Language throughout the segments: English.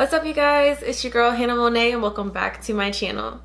What's up, you guys? It's your girl Hannah Monet and welcome back to my channel.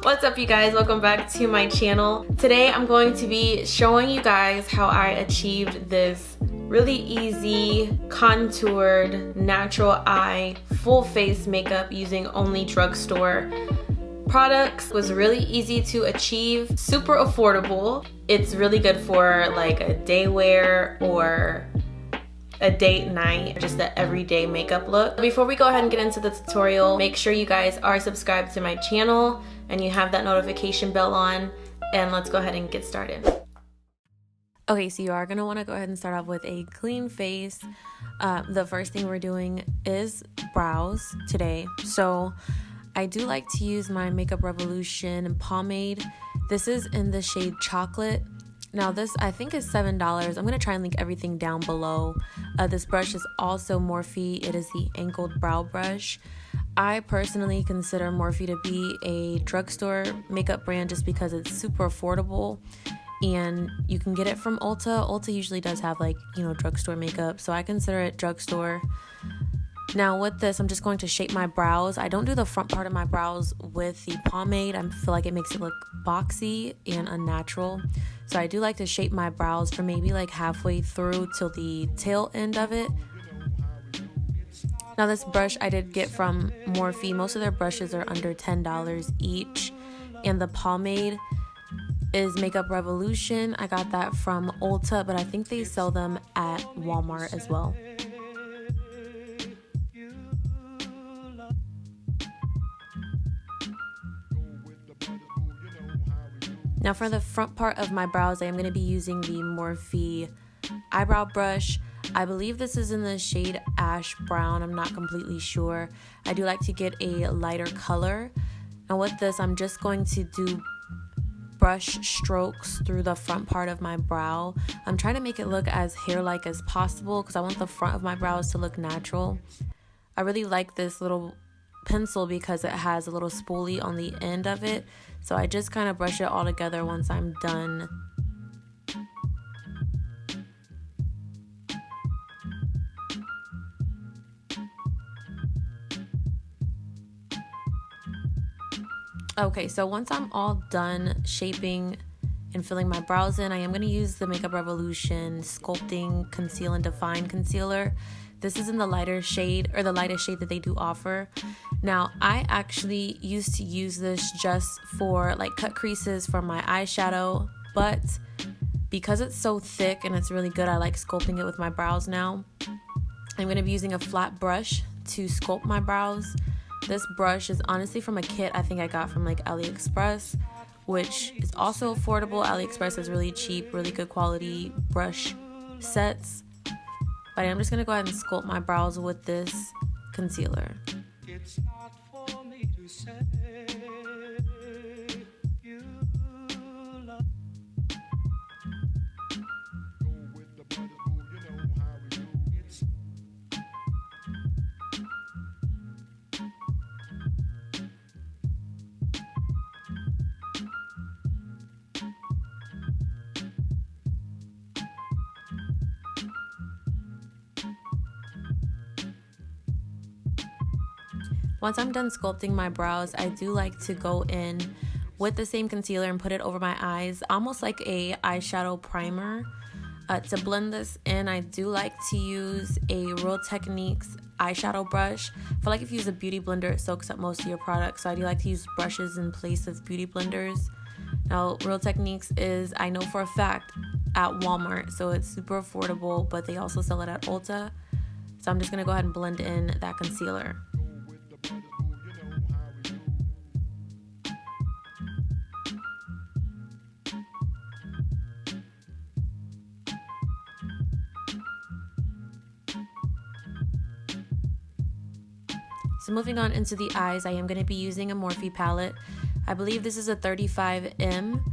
What's up, you guys? Welcome back to my channel. Today I'm going to be showing you guys how I achieved this really easy contoured natural eye full face makeup using only drugstore products. It was really easy to achieve, super affordable. It's really good for like a day wear or a date night, just an everyday makeup look. Before we go ahead and get into the tutorial, make sure you guys are subscribed to my channel and you have that notification bell on, and let's go ahead and get started. Okay, so you are gonna wanna go ahead and start off with a clean face. The first thing we're doing is brows today. So I do like to use my Makeup Revolution pomade. This is in the shade Chocolate. Now this I think is $7. I'm gonna try and link everything down below. This brush is also Morphe. It is the angled brow brush. I personally consider Morphe to be a drugstore makeup brand just because it's super affordable and you can get it from Ulta. Ulta usually does have, like, you know, drugstore makeup, so I consider it drugstore. Now with this, I'm just going to shape my brows. I don't do the front part of my brows with the pomade. I feel like it makes it look boxy and unnatural. So I do like to shape my brows from maybe like halfway through till the tail end of it. Now this brush I did get from Morphe. Most of their brushes are under $10 each. And the pomade is Makeup Revolution. I got that from Ulta, but I think they sell them at Walmart as well. Now for the front part of my brows, I am going to be using the Morphe eyebrow brush. I believe this is in the shade Ash Brown. I'm not completely sure. I do like to get a lighter color. And with this, I'm just going to do brush strokes through the front part of my brow. I'm trying to make it look as hair-like as possible because I want the front of my brows to look natural. I really like this little pencil because it has a little spoolie on the end of it. So I just kind of brush it all together once I'm done. Okay, so once I'm all done shaping and filling my brows in, I am going to use the Makeup Revolution Sculpting Conceal and Define Concealer. This is in the lighter shade, or the lightest shade that they do offer. Now, I actually used to use this just for like cut creases for my eyeshadow, but because it's so thick and it's really good, I like sculpting it with my brows now. I'm going to be using a flat brush to sculpt my brows. This brush is honestly from a kit I think I got from like AliExpress, which is also affordable. AliExpress has really cheap, really good quality brush sets. But I'm just going to go ahead and sculpt my brows with this concealer. It's not for me to say you love. Go with the brothers, you know how we do. It's Once I'm done sculpting my brows, I do like to go in with the same concealer and put it over my eyes, almost like a eyeshadow primer. To blend this in, I do like to use a Real Techniques eyeshadow brush. I feel like if you use a beauty blender, it soaks up most of your products, so I do like to use brushes in place of beauty blenders. Now, Real Techniques is, I know for a fact, at Walmart, so it's super affordable, but they also sell it at Ulta. So I'm just going to go ahead and blend in that concealer. So moving on into the eyes, I am going to be using a Morphe palette. I believe this is a 35M.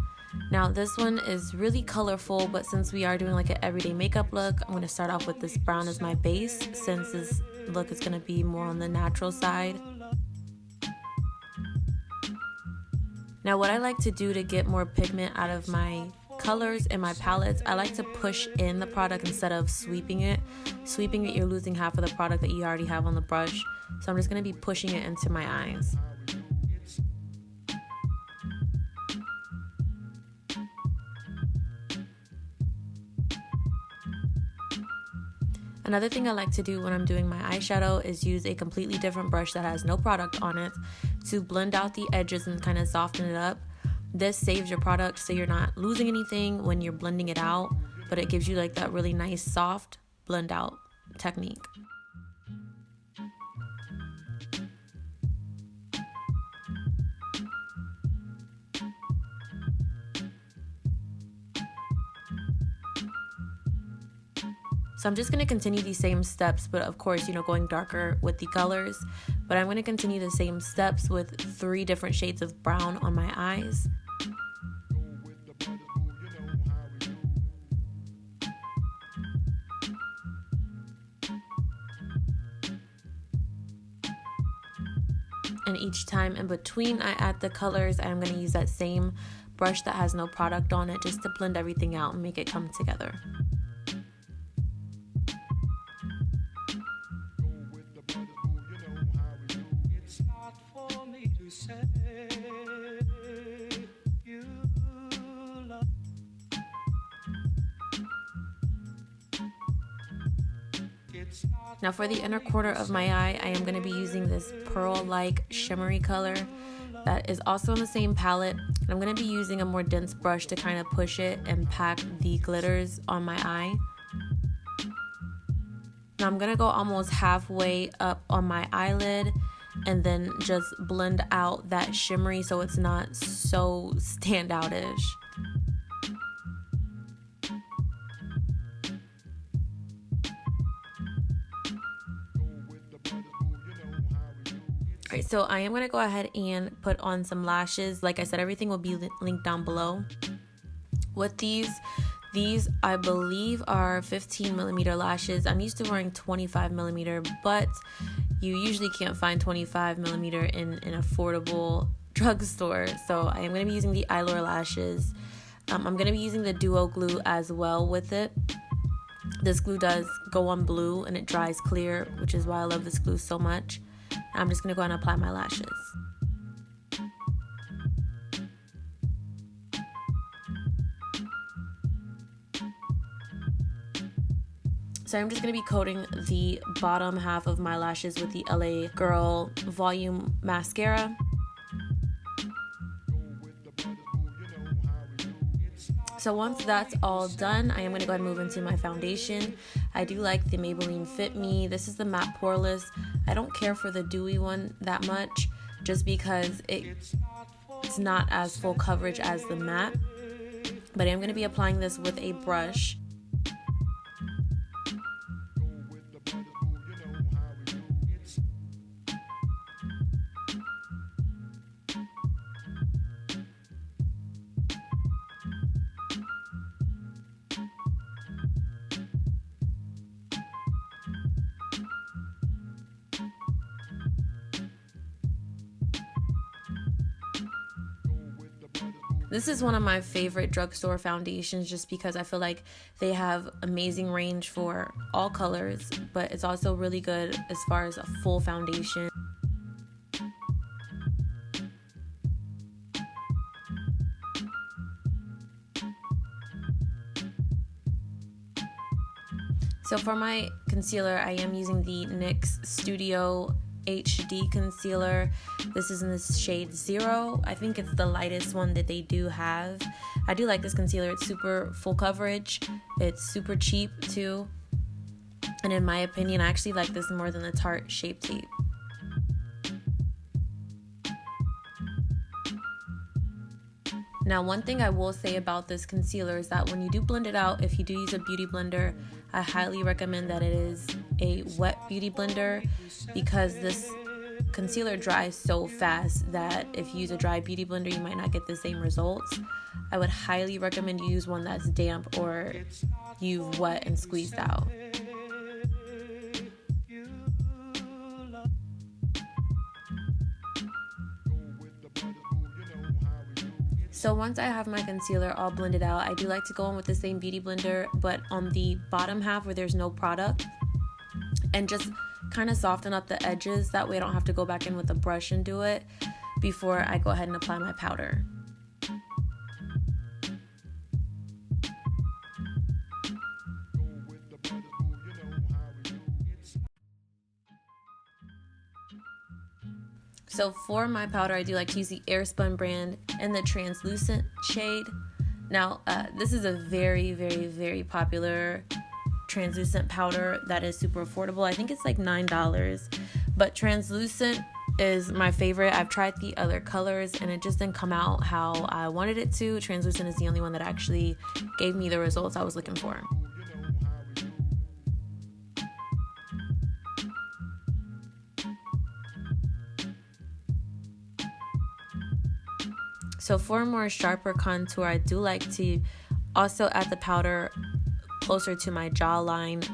Now this one is really colorful, but since we are doing like an everyday makeup look, I'm going to start off with this brown as my base, since this look is going to be more on the natural side. Now what I like to do to get more pigment out of my colors and my palettes, I like to push in the product instead of sweeping it. Sweeping it, you're losing half of the product that you already have on the brush. So I'm just going to be pushing it into my eyes. Another thing I like to do when I'm doing my eyeshadow is use a completely different brush that has no product on it to blend out the edges and kind of soften it up. This saves your product so you're not losing anything when you're blending it out, but it gives you like that really nice soft blend out technique. So I'm just going to continue these same steps, but of course, you know, going darker with the colors. But I'm going to continue the same steps with 3 different shades of brown on my eyes. And each time in between I add the colors, I'm going to use that same brush that has no product on it just to blend everything out and make it come together. Now for the inner corner of my eye, I am going to be using this pearl-like shimmery color that is also in the same palette. And I'm going to be using a more dense brush to kind of push it and pack the glitters on my eye. Now I'm going to go almost halfway up on my eyelid and then just blend out that shimmery so it's not so standout-ish. Alright, so I am going to go ahead and put on some lashes. Like I said, everything will be linked down below. With these I believe are 15mm lashes. I'm used to wearing 25mm, but you usually can't find 25mm in an affordable drugstore. So I am going to be using the EYLURE lashes. I'm going to be using the duo glue as well with it. This glue does go on blue and it dries clear, which is why I love this glue so much. I'm just going to go ahead and apply my lashes. So I'm just going to be coating the bottom half of my lashes with the LA Girl Volume Mascara. So once that's all done, I am going to go ahead and move into my foundation. I do like the Maybelline Fit Me. This is the matte poreless. I don't care for the dewy one that much just because it's not as full coverage as the matte. But I am going to be applying this with a brush. This is one of my favorite drugstore foundations just because I feel like they have amazing range for all colors, but it's also really good as far as a full foundation. So for my concealer, I am using the NYX Studio HD concealer. This is in this shade 0. I think it's the lightest one that they do have. I do like this concealer. It's super full coverage. It's super cheap too. And in my opinion, I actually like this more than the Tarte Shape Tape. Now, one thing I will say about this concealer is that when you do blend it out, if you do use a beauty blender, I highly recommend that it is a wet beauty blender because this concealer dries so fast that if you use a dry beauty blender, you might not get the same results. I would highly recommend you use one that's damp or you've wet and squeezed out. So once I have my concealer all blended out, I do like to go in with the same beauty blender, but on the bottom half where there's no product, and just kind of soften up the edges. That way I don't have to go back in with a brush and do it before I go ahead and apply my powder. So for my powder, I do like to use the AIRSPUN brand in the translucent shade. Now, this is a very, very, very popular translucent powder that is super affordable. I think it's like $9, but translucent is my favorite. I've tried the other colors and it just didn't come out how I wanted it to. Translucent is the only one that actually gave me the results I was looking for. So for a more sharper contour, I do like to also add the powder closer to my jawline,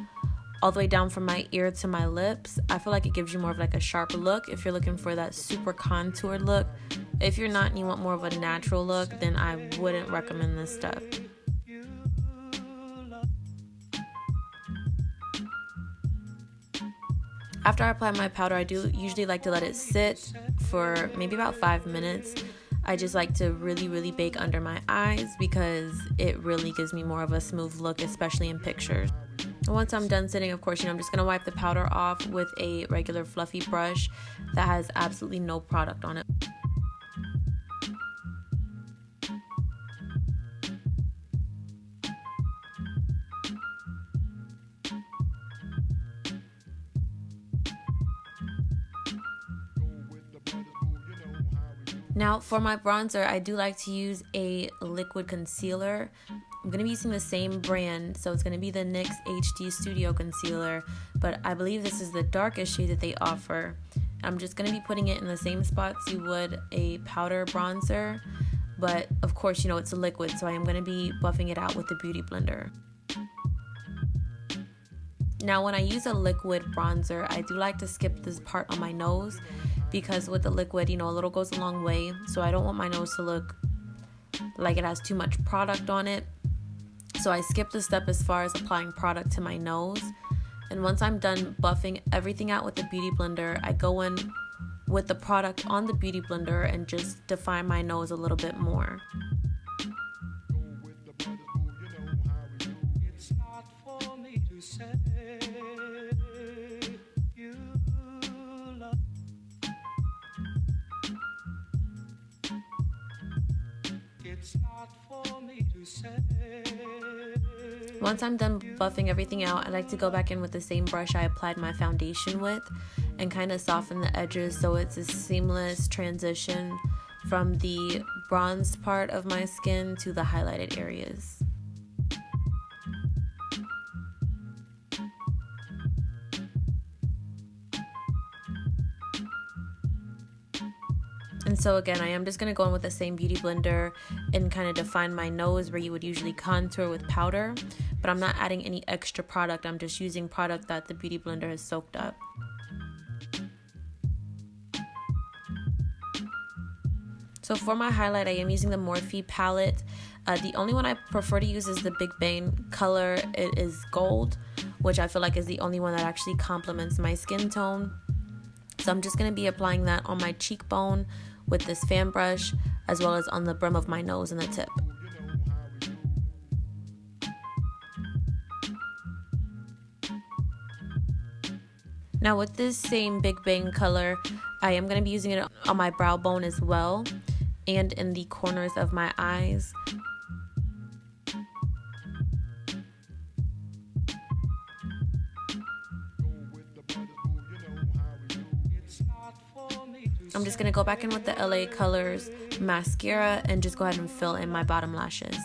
all the way down from my ear to my lips. I feel like it gives you more of like a sharp look if you're looking for that super contoured look. If you're not and you want more of a natural look, then I wouldn't recommend this stuff. After I apply my powder, I do usually like to let it sit for maybe about 5 minutes. I just like to really bake under my eyes because it really gives me more of a smooth look, especially in pictures. And once I'm done sitting, of course, I'm just going to wipe the powder off with a regular fluffy brush that has absolutely no product on it. Now for my bronzer, I do like to use a liquid concealer. I'm going to be using the same brand, so it's going to be the NYX HD Studio Concealer, but I believe this is the darkest shade that they offer. I'm just going to be putting it in the same spots you would a powder bronzer, but of course, it's a liquid, so I am going to be buffing it out with the Beauty Blender. Now when I use a liquid bronzer, I do like to skip this part on my nose, because with the liquid, a little goes a long way, so I don't want my nose to look like it has too much product on it. So I skip the step as far as applying product to my nose. And once I'm done buffing everything out with the Beauty Blender, I go in with the product on the Beauty Blender and just define my nose a little bit more. Once I'm done buffing everything out, I like to go back in with the same brush I applied my foundation with and kind of soften the edges so it's a seamless transition from the bronzed part of my skin to the highlighted areas. And so again, I am just going to go in with the same Beauty Blender and kind of define my nose where you would usually contour with powder, but I'm not adding any extra product. I'm just using product that the Beauty Blender has soaked up. So for my highlight, I am using the Morphe palette. The only one I prefer to use is the Big Bang color. It is gold, which I feel like is the only one that actually complements my skin tone. So I'm just going to be applying that on my cheekbone with this fan brush, as well as on the brim of my nose and the tip. Now with this same Big Bang color, I am going to be using it on my brow bone as well, and in the corners of my eyes. I'm just going to go back in with the LA Colors mascara and just go ahead and fill in my bottom lashes.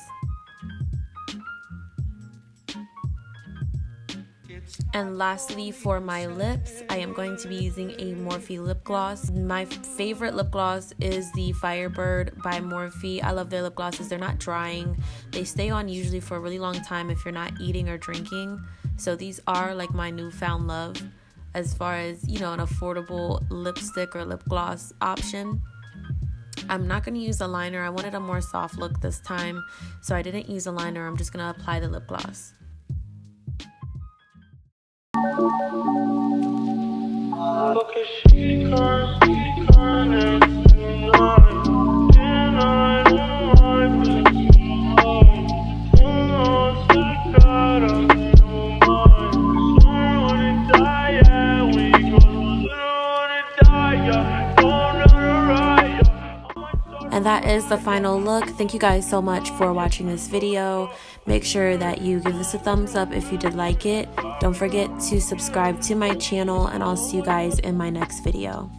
And lastly, for my lips, I am going to be using a Morphe lip gloss. My favorite lip gloss is the Firebird by Morphe. I love their lip glosses. They're not drying. They stay on usually for a really long time if you're not eating or drinking. So these are like my newfound love as far as, you know, an affordable lipstick or lip gloss option. I'm not going to use a liner. I wanted a more soft look this time, so I didn't use a liner. I'm just going to apply the lip gloss. And that is the final look. Thank you guys so much for watching this video. Make sure that you give this a thumbs up if you did like it. Don't forget to subscribe to my channel, and I'll see you guys in my next video.